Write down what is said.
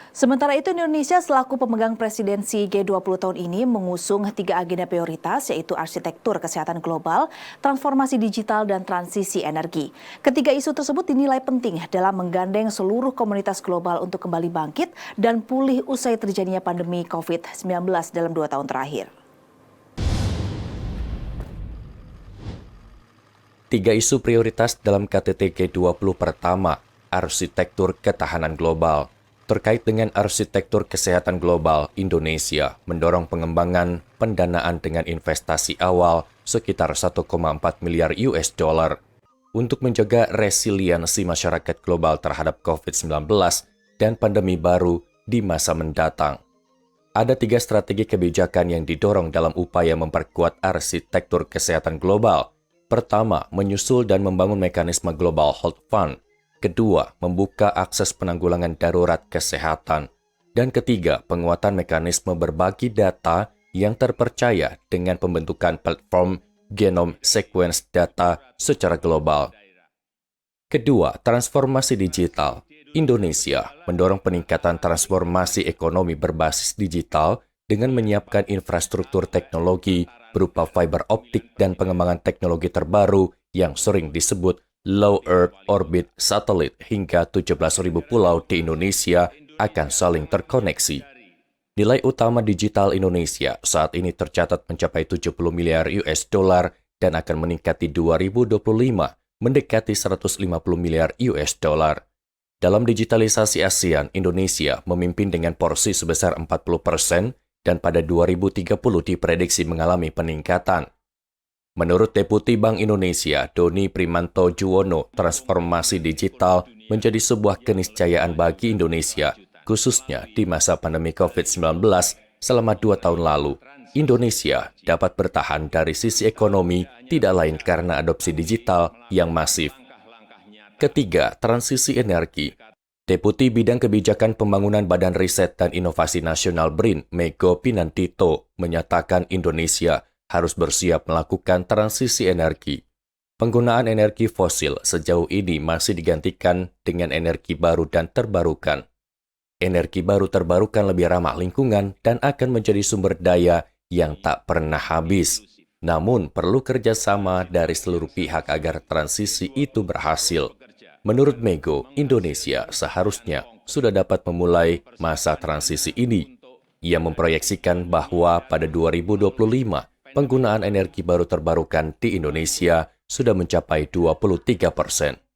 Sementara itu Indonesia selaku pemegang presidensi G20 tahun ini mengusung 3 agenda prioritas yaitu arsitektur kesehatan global, transformasi digital, dan transisi energi. Ketiga isu tersebut dinilai penting dalam menggandeng seluruh komunitas global untuk kembali bangkit dan pulih usai terjadinya pandemi COVID-19 dalam 2 tahun terakhir. 3 isu prioritas dalam KTT G20 pertama, arsitektur ketahanan global. Terkait dengan arsitektur kesehatan global, Indonesia mendorong pengembangan pendanaan dengan investasi awal sekitar 1,4 miliar US dollar untuk menjaga resiliensi masyarakat global terhadap COVID-19 dan pandemi baru di masa mendatang. Ada 3 strategi kebijakan yang didorong dalam upaya memperkuat arsitektur kesehatan global. Pertama, menyusul dan membangun mekanisme Global Health Fund. Kedua, membuka akses penanggulangan darurat kesehatan. Dan ketiga, penguatan mekanisme berbagi data yang terpercaya dengan pembentukan platform Genome Sequence Data secara global. Kedua, transformasi digital. Indonesia mendorong peningkatan transformasi ekonomi berbasis digital dengan menyiapkan infrastruktur teknologi berupa fiber optik dan pengembangan teknologi terbaru yang sering disebut Low Earth Orbit Satellite hingga 17.000 pulau di Indonesia akan saling terkoneksi. Nilai utama digital Indonesia saat ini tercatat mencapai 70 miliar US dollar dan akan meningkat di 2025 mendekati 150 miliar US dollar. Dalam digitalisasi ASEAN, Indonesia memimpin dengan porsi sebesar 40% dan pada 2030 diprediksi mengalami peningkatan. Menurut Deputi Bank Indonesia, Doni Primanto Juwono, transformasi digital menjadi sebuah keniscayaan bagi Indonesia, khususnya di masa pandemi COVID-19 selama 2 tahun lalu. Indonesia dapat bertahan dari sisi ekonomi tidak lain karena adopsi digital yang masif. Ketiga, transisi energi. Deputi Bidang Kebijakan Pembangunan Badan Riset dan Inovasi Nasional BRIN, Mego Pinantito, menyatakan Indonesia harus bersiap melakukan transisi energi. Penggunaan energi fosil sejauh ini masih digantikan dengan energi baru dan terbarukan. Energi baru terbarukan lebih ramah lingkungan dan akan menjadi sumber daya yang tak pernah habis. Namun, perlu kerjasama dari seluruh pihak agar transisi itu berhasil. Menurut Mego, Indonesia seharusnya sudah dapat memulai masa transisi ini. Ia memproyeksikan bahwa pada 2025, penggunaan energi baru terbarukan di Indonesia sudah mencapai 23%.